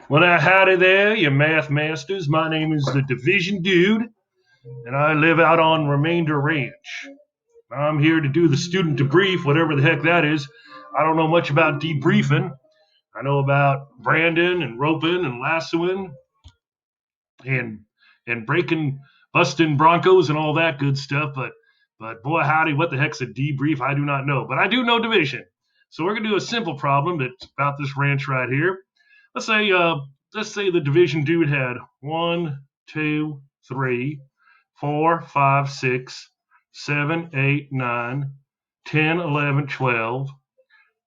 Well, now, howdy there, you math masters. My name is the Division Dude, and I live out on Remainder Ranch. I'm here to do the student debrief, whatever the heck that is. I don't know much about debriefing. I know about branding and roping and lassoing and breaking, busting Broncos and all that good stuff. But boy, howdy, what the heck's a debrief? I do not know, but I do know division. So we're gonna do a simple problem that's about this ranch right here. Let's say the division dude had 1, 2, 3, 4, 5, 6, 7, 8, 9, 10, 11, 12,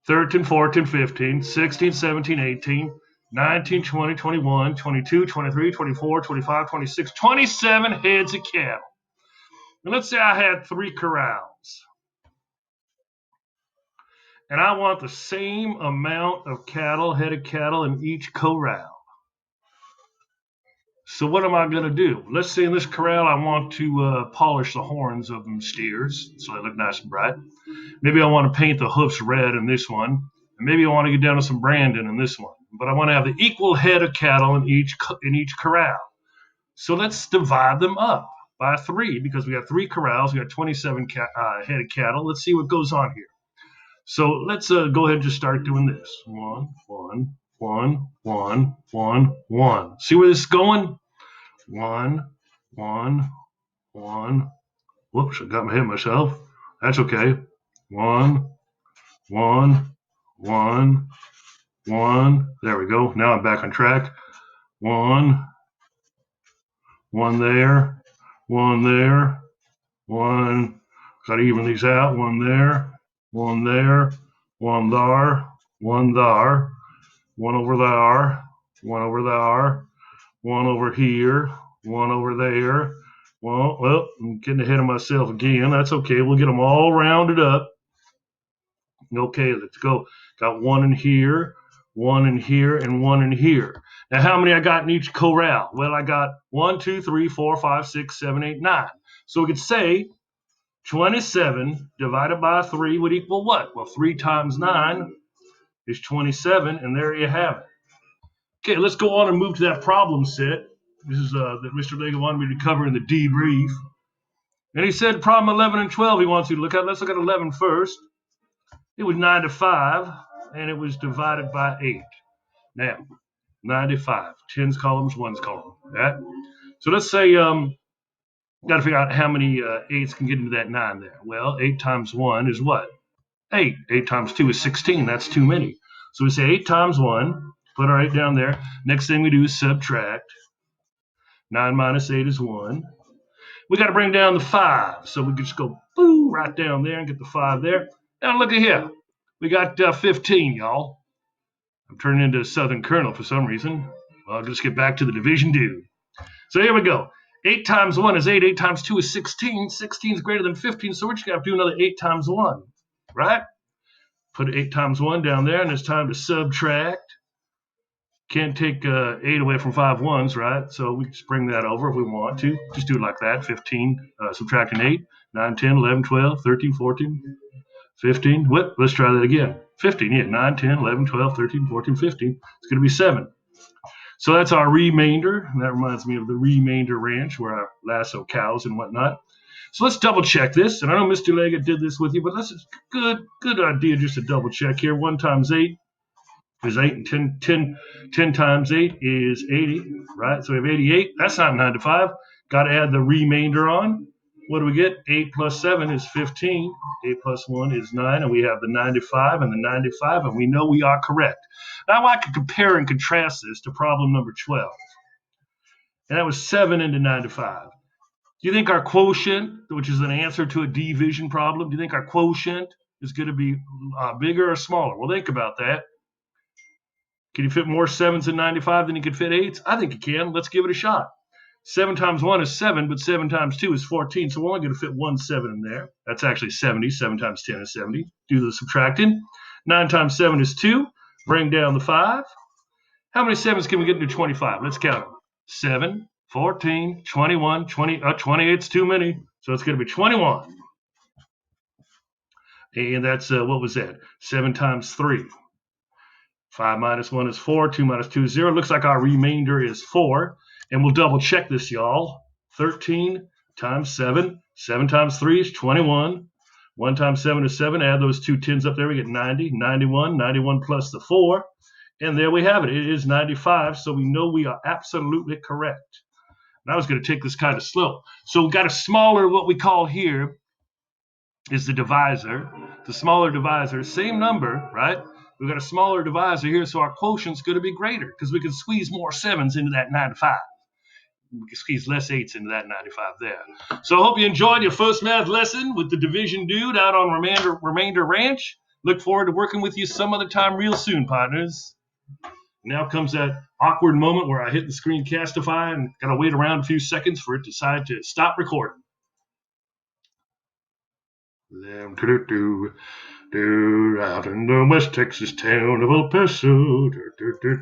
13, 14, 15, 16, 17, 18, 19, 20, 21, 22, 23, 24, 25, 26, 27 heads of cattle. And let's say I had 3 corrals. And I want the same amount of head of cattle in each corral. So what am I going to do? Let's say in this corral I want to polish the horns of them steers so they look nice and bright. Maybe I want to paint the hoofs red in this one. And maybe I want to get down to some branding in this one. But I want to have the equal head of cattle in each corral. So let's divide them up by 3 because we got 3 corrals. We got 27 head of cattle. Let's see what goes on here. So let's go ahead and just start doing this. 1, 1, 1, 1, 1, 1. See where this is going? 1, 1, 1. Whoops, I got my head myself. That's okay. 1, 1, 1, 1. There we go. Now I'm back on track. 1, 1 there, 1 there, 1. Got to even these out. 1 there, 1 there, 1 there, 1 there, 1 over there, 1 over there, 1 over here, 1 over there. Well, I'm getting ahead of myself again. That's okay. We'll get them all rounded up. Okay, let's go. Got 1 in here, 1 in here, and 1 in here. Now, how many I got in each corral? Well, I got 1, 2, 3, 4, 5, 6, 7, 8, 9. So we could say 27 divided by 3 would equal what? Well, 3 times 9 is 27, and there you have it. Okay, let's go on and move to that problem set. This is that Mr. Lega wanted me to cover in the debrief. And he said problem 11 and 12 he wants you to look at. Let's look at 11 first. It was 9 to 5, and it was divided by 8. Now, 9 to 5. 10's columns, 1's column. Right? So let's say got to figure out how many 8s can get into that 9 there. Well, 8 times 1 is what? 8. 8 times 2 is 16. That's too many. So we say 8 times 1. Put our 8 down there. Next thing we do is subtract. 9 minus 8 is 1. We got to bring down the 5. So we can just go boo right down there and get the 5 there. Now look at here. We got 15, y'all. I'm turning into a Southern Colonel for some reason. Well, I'll just get back to the division dude. So here we go. 8 times 1 is 8. 8 times 2 is 16. 16 is greater than 15, so we're just going to have to do another 8 times 1, right? Put 8 times 1 down there, and it's time to subtract. Can't take 8 away from 5 ones, right? So we just bring that over if we want to. Just do it like that. 15, subtracting 8, 9, 10, 11, 12, 13, 14, 15. What? Let's try that again. 15, yeah. 9, 10, 11, 12, 13, 14, 15. It's going to be 7. So that's our remainder. And that reminds me of the remainder ranch where I lasso cows and whatnot. So let's double check this. And I know Mr. Lega did this with you, but this is good idea just to double check here. 1 times 8 is 8, and 10 times 8 is 80, right? So we have 88. That's not 9 to 5. Got to add the remainder on. What do we get? 8 plus 7 is 15. 8 plus 1 is 9, and we have the 95 and the 95, and we know we are correct. Now I can compare and contrast this to problem number 12. And that was 7 into 95. Do you think our quotient, which is an answer to a division problem, do you think our quotient is going to be bigger or smaller? Well, think about that. Can you fit more 7s in 95 than you could fit 8s? I think you can. Let's give it a shot. 7 times 1 is 7, but 7 times 2 is 14, so we're only going to fit 1 7 in there. That's actually 70. 7 times 10 is 70. Do the subtracting. 9 times 7 is 2. Bring down the 5. How many 7s can we get into 25? Let's count them. 7, 14, 21, 28's too many, so it's going to be 21. And that's, what was that? 7 times 3. 5 minus 1 is 4. 2 minus 2 is 0. Looks like our remainder is 4. And we'll double check this, y'all. 13 times 7. 7 times 3 is 21. 1 times 7 is 7. Add those two 10s up there. We get 90. 91. 91 plus the 4. And there we have it. It is 95. So we know we are absolutely correct. And I was going to take this kind of slow. So we've got a smaller, what we call here is the divisor. The smaller divisor, same number, right? We've got a smaller divisor here, so our quotient's going to be greater because we can squeeze more 7s into that 95. We can squeeze less 8s into that 95 there. So I hope you enjoyed your first math lesson with the division dude out on Remainder Ranch. Look forward to working with you some other time real soon, partners. Now comes that awkward moment where I hit the screencastify and got to wait around a few seconds for it to decide to stop recording. Out in the West Texas town of El Paso.